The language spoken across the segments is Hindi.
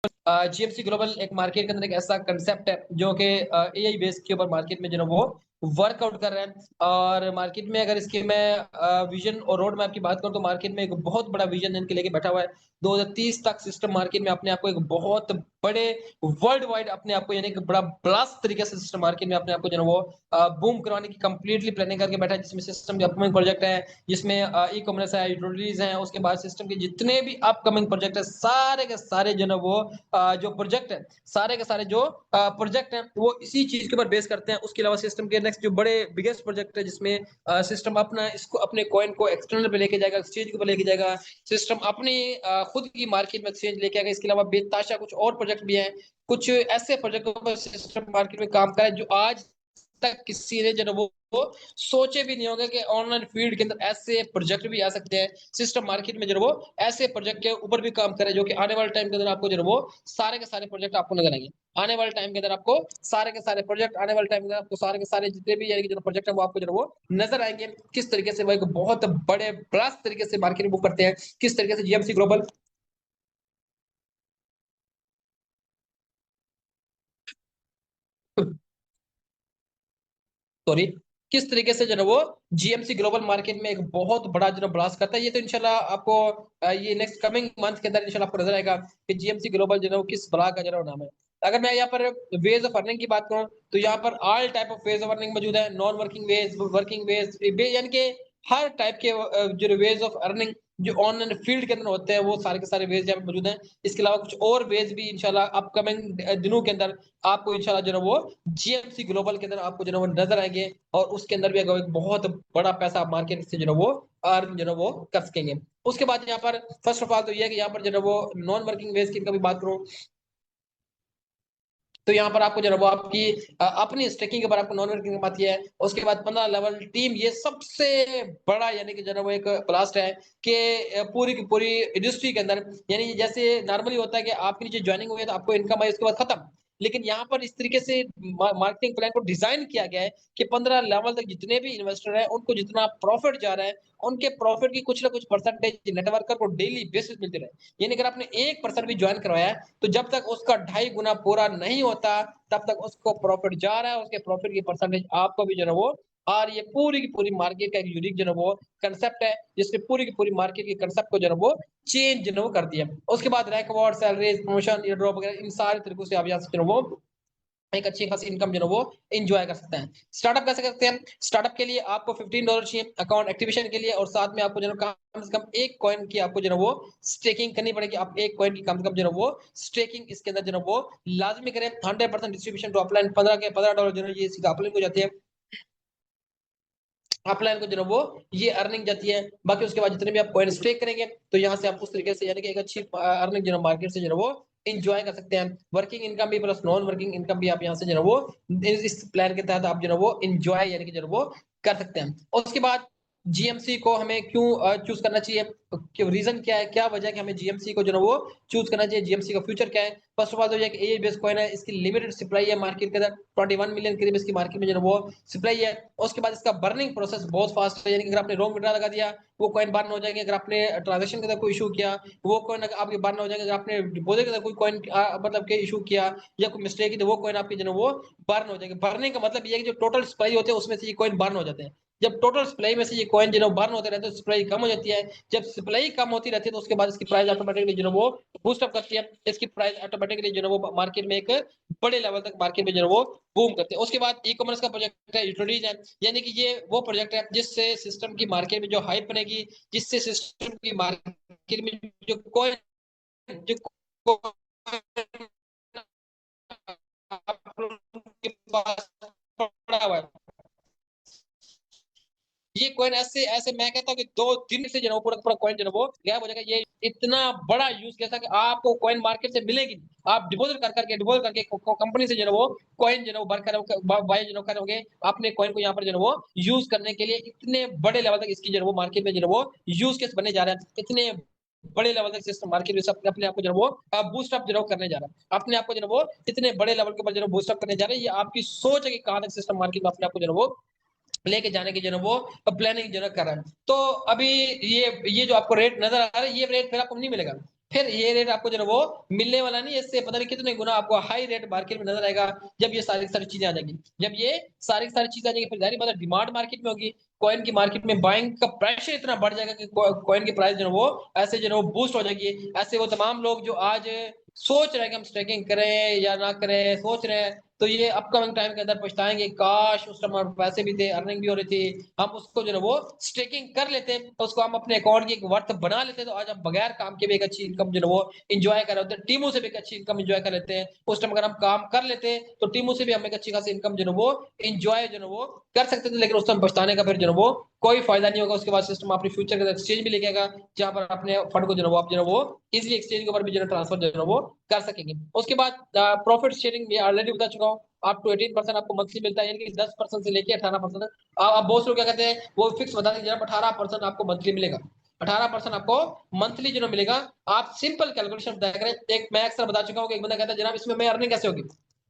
जीएमसी ग्लोबल एक मार्केट के अंदर एक ऐसा कंसेप्ट है जो कि एआई बेस के ऊपर मार्केट में जो है वो वर्कआउट कर रहे हैं। और मार्केट में अगर इसकी मैं विजन और रोड मैप की बात करूं तो मार्केट में एक बहुत बड़ा विजन इनके लेके बैठा हुआ है। 2030 तक सिस्टम मार्केट में अपने आप को एक बहुत बड़े वर्ल्ड वाइड अपने आप को यानी कि बड़ा ब्लास्ट तरीके से सिस्टम मार्केट में अपने आप को जो है वो बूम करवाने की कंप्लीटली प्लानिंग करके बैठा है, जिसमें सिस्टम के अपकमिंग प्रोजेक्ट है, जिसमें ई कॉमर्स है, यूटिलिटीज है, उसके बाद सिस्टम के जितने भी अपकमिंग प्रोजेक्ट है सारे के सारे जो है वो जो प्रोजेक्ट है सारे के सारे जो प्रोजेक्ट हैं वो इसी चीज के ऊपर बेस करते हैं। उसके अलावा सिस्टम के नेक्स्ट जो बड़े बिगेस्ट प्रोजेक्ट है जिसमें सिस्टम अपना इसको अपने कॉइन को एक्सटर्नल पे लेके जाएगा, एक्सचेंज के ऊपर लेके जाएगा, सिस्टम अपनी खुद की मार्केट में एक्सचेंज लेके आएगा। इसके अलावा बेताशा कुछ और प्रोजेक्ट भी हैं, कुछ ऐसे प्रोजेक्टों पर सिस्टम मार्केट में काम कर रहा है जो आज तक किसी ने जो है वो सोचे भी नहीं होगा कि ऑनलाइन फील्ड के अंदर ऐसे प्रोजेक्ट भी आ सकते हैं। सिस्टम मार्केट में जो है वो ऐसे प्रोजेक्ट के ऊपर भी काम करे जो कि आने वाले टाइम के अंदर आपको जो है वो सारे के सारे प्रोजेक्ट आपको नजर आएंगे। आने वाले टाइम के अंदर आपको सारे के सारे प्रोजेक्ट आने वाले टाइम के अंदर आपको सारे के सारे जितने भी यानी कि जो प्रोजेक्ट है वो आपको जो है वो नजर आएंगे। किस तरीके से वो एक बहुत बड़े ब्लास्ट तरीके से मार्केट में मूव करते हैं, किस तरीके से जीएमसी ग्लोबल सॉरी किस तरीके से जो है वो जीएमसी ग्लोबल मार्केट में एक बहुत बड़ा जो है ब्लास्ट करता है। ये तो इंशाल्लाह आपको ये नेक्स्ट कमिंग मंथ के अंदर इंशाल्लाह आपको नजर आएगा कि जीएमसी ग्लोबल जो है वो किस बड़ा का जो है नाम है। अगर मैं यहाँ पर वेज ऑफ अर्निंग की बात करूँ तो यहाँ पर all type of ways of earning मौजूद है, non working ways, working ways, यानी कि हर टाइप के जो वेज ऑफ अर्निंग जो ऑनलाइन फील्ड के अंदर होते हैं वो सारे के सारे वेज यहाँ पे मौजूद हैं। इसके अलावा कुछ और वेज भी इंशाल्लाह अपकमिंग दिनों के अंदर आपको इंशाल्लाह जो है वो जीएमसी ग्लोबल के अंदर आपको जो है वो नजर आएंगे। और उसके अंदर भी अगर एक बहुत बड़ा पैसा आप मार्केट से जो है वो अर्न जो है वो कर सकेंगे। उसके बाद यहाँ पर फर्स्ट ऑफ ऑल तो ये है कि यहाँ पर जो है वो नॉन वर्किंग वेज की इनका भी बात करूँ तो यहाँ पर आपको जो है वो आपकी अपनी स्टेकिंग के ऊपर आपको नॉन वर्किंग आती है। उसके बाद 15 लेवल टीम, ये सबसे बड़ा यानी कि जो है वो एक ब्लास्ट है कि पूरी की पूरी इंडस्ट्री के अंदर यानी जैसे नॉर्मली होता है कि आपके नीचे ज्वाइनिंग हुई है तो आपको इनकम आई उसके बाद खत्म। लेकिन यहाँ पर इस तरीके से मार्केटिंग प्लान को डिजाइन किया गया है कि 15 लेवल तक जितने भी इन्वेस्टर हैं उनको जितना प्रॉफिट जा रहा है उनके प्रॉफिट की कुछ ना कुछ परसेंटेज नेटवर्कर को डेली बेसिस मिलती रहे। यानी अगर आपने 1% भी ज्वाइन करवाया है तो जब तक उसका 2.5 गुना पूरा नहीं होता तब तक उसको प्रॉफिट जा रहा है, उसके प्रॉफिट की परसेंटेज आपको भी जो है वो और ये पूरी की पूरी मार्केट का एक यूनिक जो है वो कंसेप्ट है जिसने पूरी की पूरी मार्केट के कंसेप्ट को जो है वो चेंज जो है वो कर दिया। उसके बाद rank award, salaries, promotion, year drop वगैरह इन सारे तरीकों से आप यहाँ से जो है वो एक अच्छी खासी इनकम जो है वो एंजॉय कर सकते हैं। स्टार्टअप कैसे करते हैं? स्टार्टअप के लिए आपको $15 चाहिए अकाउंट एक्टिवेशन के लिए और साथ में आपको जो है कम से कम एक कॉइन की आपको जो है वो स्टेकिंग करनी पड़ेगी। आप एक कॉइन की कम से कम जो है वो स्टेकिंग इसके अंदर जो है वो लाजमी करें। 100% डिस्ट्रीब्यूशन टू अपलाइन, 15 के $15 जो है ये सीधा अपलाइन हो जाती है। अपलाइन को जो है वो ये अर्निंग जाती है। बाकी उसके बाद जितने भी आप कॉइन स्टेक करेंगे तो यहाँ से आप उस तरीके से यानी कि एक अच्छी अर्निंग जो है मार्केट से जो है वो इंजॉय कर सकते हैं। वर्किंग इनकम भी प्लस नॉन वर्किंग इनकम भी आप यहाँ से जो है वो इस प्लान के तहत आप जो है वो इंजॉय यानी कि जो है वो कर सकते हैं। और उसके बाद जीएमसी को हमें क्यों चूज करना चाहिए, रीजन क्या है, क्या वजह है कि हमें जीएमसी को जो है वो चूज करना चाहिए, जीएमसी का फ्यूचर क्या है? फर्स्ट ऑफ ऑल तो ये एआई बेस्ड कॉइन है, इसकी लिमिटेड सप्लाई है मार्केट के अंदर, 21 मिलियन करीब इसकी मार्केट में जो है वो सप्लाई है। उसके बाद इसका बर्निंग प्रोसेस बहुत फास्ट है, यानी कि अगर आपने रॉ मटेरियल लगा दिया वो कॉइन बर्न हो जाएंगे। अगर आपने ट्रांजेक्शन के अंदर कोई इशू किया वो कॉइन आपके बर्न हो जाएंगे। अगर आपने डिपॉजिट के अंदर कोई कॉइन मतलब के इशू किया या कोई मिस्टेक की तो वो कॉइन आपकी जो है वो बर्न हो जाएंगे। बर्निंग का मतलब ये है कि जो टोटल सप्लाई होते हैं उसमें से ये कॉइन बर्न हो जाते हैं। जब टोटल सप्लाई में से ये कॉइन जो है बर्न होते रहते हैं तो सप्लाई कम हो जाती है। जब सप्लाई कम होती रहती है तो उसके बाद इसकी प्राइस ऑटोमेटिकली जो है वो बूस्ट अप करती है। इसकी प्राइस ऑटोमेटिकली जो है वो मार्केट में एक बड़े लेवल तक मार्केट में जो है वो बूम करते हैं। उसके बाद ई कॉमर्स का प्रोजेक्ट है यूटिलिटीज है, यानी कि ये वो प्रोजेक्ट है जिससे सिस्टम की मार्केट में जो हाइप बनेगी, जिससे सिस्टम की मार्केट में जो कॉइन जो coin आप लोगों के पास पड़ा हुआ है ये कॉइन ऐसे ऐसे मैं कहता हूँ कि 2 दिन से जो है वो पूरा पूरा कॉइन जो है वो गायब हो जाएगा। ये इतना बड़ा यूज किया था कि आपको कॉइन मार्केट से मिलेगी। आप डिपॉजिट करके कंपनी से जो है वो कॉइन जो है वो बाय जो है करोगे अपने कॉइन को यहाँ पर जो है वो यूज करने के लिए। इतने बड़े लेवल तक इसकी जो है वो मार्केट में जो है वो यूज केस बनने जा रहे हैं। इतने बड़े लेवल तक सिस्टम मार्केट में सब अपने आप को जो है वो बूस्ट अप जो है करने जा रहा है, अपने आप को जो है वो इतने बड़े लेवल के ऊपर जो है बूस्ट अप करने जा रहे हैं। ये आपकी सोच है कि कहां तक सिस्टम मार्केट में अपने आप को जो है वो लेके जाने की जो है वो प्लानिंग जो है कर रहा है। तो अभी ये जो आपको रेट नजर आ रहा है ये रेट फिर आपको नहीं मिलेगा। फिर ये रेट आपको जो है वो मिलने वाला नहीं, इससे पता नहीं कितने गुना आपको हाई रेट मार्केट में नजर आएगा जब ये सारी सारी चीजें आ जाएंगी। जब ये सारी सारी चीजें आ जाएंगी फिर जाहिर मतलब डिमांड मार्केट में होगी, कॉइन की मार्केट में बाइंग का प्रेशर इतना बढ़ जाएगा कि कॉइन की प्राइस जो है वो ऐसे जो है वो बूस्ट हो जाएगी। ऐसे वो तमाम लोग जो आज सोच रहे हैं कि हम स्टेकिंग करें या ना करें, सोच रहे हैं, तो ये अपकमिंग टाइम के अंदर पछताएंगे, काश उस टाइम हमारे पैसे भी थे, अर्निंग भी हो रही थी, हम उसको जो है वो स्टेकिंग कर लेते, तो उसको हम अपने अकाउंट की एक वर्थ बना लेते, तो आज हम बगैर काम के भी एक अच्छी इनकम जो है वो इंजॉय कर रहे होते हैं, टीमों से भी एक अच्छी इनकम इंजॉय कर लेते हैं। उस टाइम अगर हम काम कर लेते तो टीमों से भी हम एक अच्छी खासी इनकम जो है वो इंजॉय जो है वो कर सकते थे। लेकिन उस टाइम पछताने का फिर जो है वो कोई फायदा नहीं होगा। उसके बाद सिस्टम अपने फ्यूचर के एक्सचेंज भी लेके आएगा, जहां पर अपने फंड को जो है वो आप जो है वो इजिली एक्सचेंज के ऊपर भी जो है ट्रांसफर जो है वो कर सकेंगे। उसके बाद प्रॉफिट शेयरिंग भी ऑलरेडी बता चुका हूँ, आप टू 18% आपको मंथली मिलता है, यानी कि 10% से लेके 18%। अब बहुत लोग क्या कहते हैं वो फिक्स बता देंगे, 18% आपको मंथली मिलेगा, 18% आपको मंथली जो मिलेगा। आप सिंपल कैलकुलेशन देख रहे हैं, एक मैं अक्सर बता चुका हूँ कि एक बंदा कहता है जनाब इसमें मैं अर्निंग कैसे होगी,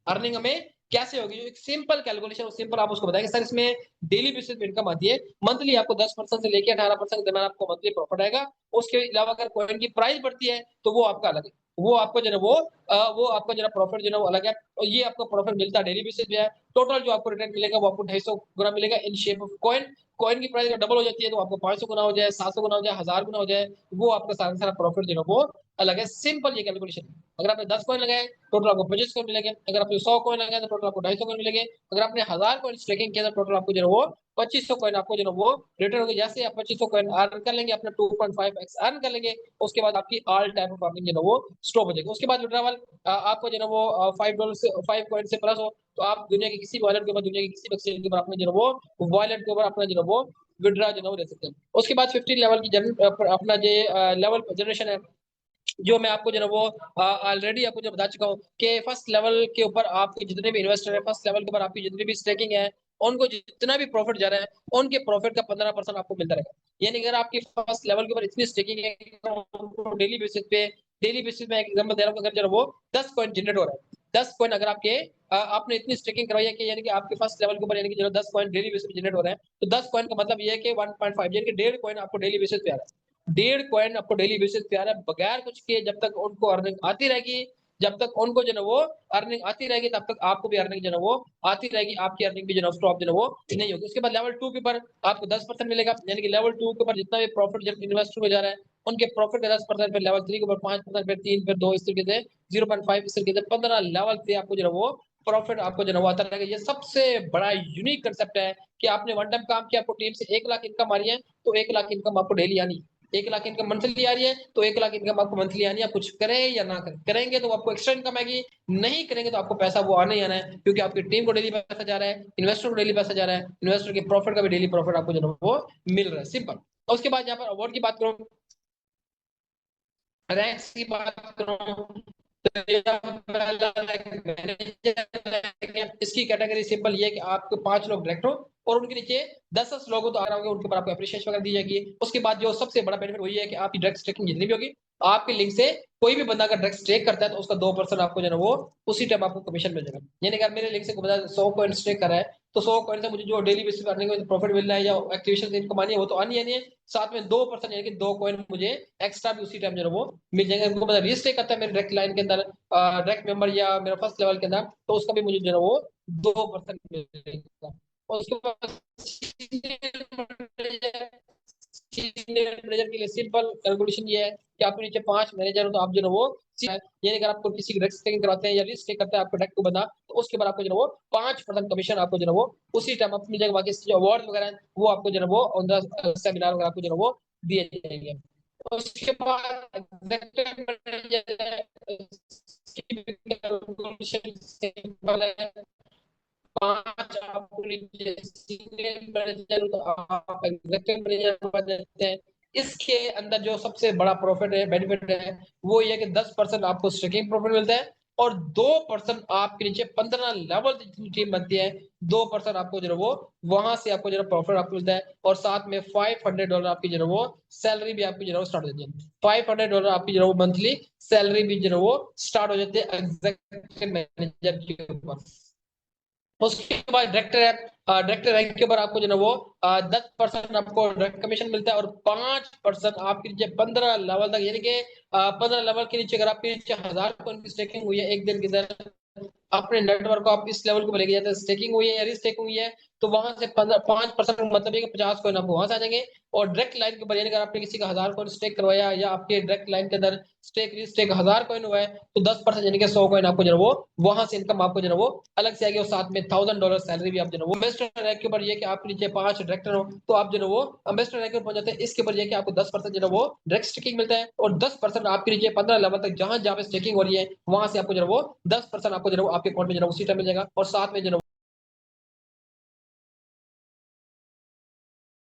अर्निंग हमें कैसे होगी, एक सिंपल कैलकुलेशन सिंपल आप उसको बताएंगे सर इसमें डेली बेसिस पे इनकम आती है, मंथली आपको 10% से लेकर 18% के दरमियान आपको मंथली प्रॉफिट आएगा। उसके अलावा अगर कॉइन की प्राइस बढ़ती है तो वो आपका अलग है, वो आपको जो है वो आपका जो है प्रॉफिट जो है वो अलग है, और ये आपको प्रॉफिट मिलता है डेली बेसिस पे है। टोटल जो आपको रिटर्न मिलेगा वो आपको 250 गुना मिलेगा in shape of coin. Coin की प्राइस अगर डबल हो जाती है तो आपको 500 गुना हो जाए, 700 गुना हो जाए, 1000 गुना हो जाए, वो आपका सारा सारा प्रॉफिट जो है वो अलग है। सिंपल ये कैलकुलेशन है। अगर आपने 10 कॉइन लगाए टोटल आपको 25 कॉइन मिलेंगे, अगर आपने 100 कॉइन लगाए तो टोटल आपको 250 कॉइन मिलेंगे, अगर आपने 1000 कॉइन स्टेकिंग किया तो टोटल आपको जो है वो 2500 कॉइन आपको जो है वो रिटर्न होगी। जैसे आप 2500 कॉइन अर्न कर लेंगे अपना 2.5x अर्न कर लेंगे, उसके बाद आपकी ऑल टाइम ऑफ अर्निंग जो है वो स्टॉप हो जाएगी। उसके बाद विड्रॉवल आपको जो है वो $5 से 5 कॉइन से प्लस हो तो आप दुनिया के किसी वॉलेट के ऊपर, दुनिया के किसी भी एक्सचेंज के ऊपर अपने जो है वो वॉलेट के ऊपर अपना जो है वो विड्रॉ जो है वो ले सकते हैं। उसके बाद 15 लेवल की अपना जो लेवल जनरेशन है, जो मैं आपको जो है वो ऑलरेडी आपको जो बता चुका हूँ कि फर्स्ट लेवल के ऊपर आपके जितने भी इन्वेस्टर है, फर्स्ट लेवल के ऊपर आपकी जितनी भी स्टेकिंग है, उनको जितना भी प्रॉफिट जा रहा है उनके प्रॉफिट का 15% आपको मिलता रहेगा। यानी अगर आपकी फर्स्ट लेवल के ऊपर इतनी स्टेकिंग है तो डेली बेसिस में एक एग्जाम्पल दे रहा हूँ, अगर जो है वो 10 कॉइन जनरेट हो रहा है, 10 कॉइन अगर आपके आपने इतनी स्टेकिंग करवाई है कि यानी कि आपके फर्स्ट लेवल के ऊपर यानी कि जो 10 कॉइन डेली बेसिस पे जनरेट हो रहे हैं, तो 10 कॉइन का मतलब ये है कि 1.5 यानी कि 1.5 कॉइन आपको डेली बेसिस पे आ रहा है, 1.5 कॉइन आपको डेली बेसिस पे आ रहा है बगैर कुछ के। जब तक उनको अर्निंग आती रहेगी, जब तक उनको जो है वो अर्निंग आती रहेगी, तब तक आपको भी अर्निंग जो है वो आती रहेगी, आपकी अर्निंग भी जो है स्टॉप जो है वो नहीं होगी। उसके बाद लेवल 2 के ऊपर आपको 10% मिलेगा, यानी कि लेवल 2 के ऊपर जितना भी प्रॉफिट जब इन्वेस्टर में जा रहा है उनके प्रॉफिट का 10%, फिर लेवल 3 के ऊपर 5%, फिर 3, फिर 2, इस तरीके से 0.5, इस तरीके से 15 लेवल से आपको जो है वो प्रॉफिट आपको जो है वो आता रहेगा। ये सबसे बड़ा यूनिक कंसेप्ट है कि आपने वन टाइम काम किया, आपको टीम से 1 लाख इनकम आ रही है, तो 1 लाख इनकम आपको डेली आनी, 1 लाख इनकम मंथली आ रही है तो 1 लाख इनकम आपको मंथली आनी है। आप कुछ करें या ना करें, करेंगे तो आपको एक्स्ट्रा इनकम आएगी, नहीं करेंगे तो आपको पैसा वो आना ही आना है, क्योंकि आपकी टीम को डेली पैसा जा रहा है, इन्वेस्टर को डेली पैसा जा रहा है, इन्वेस्टर के प्रॉफिट का भी डेली प्रॉफिट आपको जो है वो मिल रहा है। सिंपल। और उसके बाद यहाँ पर अवार्ड की बात करूँ, रैंक्स की बात करूँ, इसकी कैटेगरी सिंपल ये है कि आपके 5 लोग डायरेक्टर हो और उनके नीचे 10 लोग हो, तो आ रहे होंगे उनके ऊपर आपको अप्रिशिएशन वगैरह दी जाएगी। उसके बाद जो सबसे बड़ा बेनिफिट वही है कि आपकी डायरेक्ट स्टेकिंग जितनी भी होगी, आपके लिंक से कोई भी बंदा अगर डायरेक्ट स्टेक करता है तो उसका 2% आपको जो है वो उसी टाइम आपको कमीशन मिल जाएगा। यानी अगर मेरे लिंक से कोई बंदा 100 कॉइन स्टेक कर रहा है तो 100 कॉइन से मुझे जो डेली बेसिस पर अर्निंग प्रॉफिट मिल रहा है या एक्टिवेशन से इनकम आनी है वो तो आनी है, साथ में 2% यानी कि 2 कॉइन मुझे एक्स्ट्रा भी उसी टाइम जो है वो मिल जाएंगे। उनको मतलब रजिस्टर करता है मेरे डायरेक्ट लाइन के अंदर, डायरेक्ट मेंबर या मेरा फर्स्ट लेवल के अंदर, तो उसका भी मुझे जो है वो 2% मिलेगा। और उसके बाद सीनियर मैनेजर के लिए सिंपल कैलकुलेशन ये है कि आपके नीचे 5 मैनेजर हो तो आप जो है वो ये अगर आपको किसी की रजिस्ट्रेशन करवाते हैं या रजिस्टर करते हैं आपको डायरेक्ट को बंदा, तो उसके बाद आपको जो है वो 5% कमीशन आपको जो है वो उसी टाइम आपको मिल जाएगा। बाकी जो अवार्ड वगैरह है वो आपको जो है वो ऑन द सेमिनार वगैरह आपको जो है वो दिए जाएंगे। उसके बाद सिंपल है, 5 आपको सीनियर मैनेजर तो आप एग्जीक्यूटिव मैनेजर बन जाते हैं। इसके अंदर जो सबसे बड़ा प्रॉफिट है, बेनिफिट है, वो ये कि 10% आपको स्टेकिंग प्रॉफिट मिलता है और 2% आपके नीचे 15 लेवल जितनी टीम बनती है, 2% आपको जो है वो वहां से आपको जो है प्रॉफिट आपको मिलता है। और साथ में $500 आपकी जो है वो सैलरी भी आपकी जो है वो स्टार्ट हो जाती है, $500 आपकी जो है वो मंथली सैलरी भी जो है वो स्टार्ट हो जाती है एग्जीक्यूटिव मैनेजर के ऊपर। उसके बाद डायरेक्टर है, डायरेक्टर रैंक के ऊपर आपको जो है वो 10% आपको डायरेक्ट कमीशन मिलता है, और 5% आपके नीचे 15 लेवल तक, यानी कि 15 लेवल के नीचे अगर आपके नीचे 1000 कॉइन की स्टेकिंग हुई है एक दिन के अंदर, अपने नेटवर्क को आप इस लेवल को लेके जाते हैं, स्टेकिंग हुई है या रिस्टेकिंग हुई है, तो वहां से 5% मतलब है कि 50 कॉइन आपको वहां से आ जाएंगे। और डायरेक्ट लाइन के ऊपर, यानी अगर आपने किसी का 1000 कॉइन स्टेक करवाया, या आपके डायरेक्ट लाइन के अंदर स्टेक रिस्टेक 1000 कॉइन हुआ है, तो 10% यानी कि 100 कॉइन आपको जो है वो वहां से इनकम आपको जो है वो अलग से आएगी, और साथ में $1000 सैलरी भी आप जो है वो एम्बेसडर रैंक के ऊपर ये कि आपके नीचे 5 डायरेक्टर हो तो आप जो है वो एम्बेसडर रैंक पर पहुंच जाते हैं। इसके ऊपर ये कि आपको 10% जो है वो डायरेक्ट स्टेकिंग मिलता है, और 10% आपके नीचे 15 लेवल तक जहां जहां पे स्टेकिंग हो रही है वहां से आपको जो है वो 10% आपको जो है वो आपके अकाउंट में जो है उसी टाइम मिल जाएगा, और साथ में जो है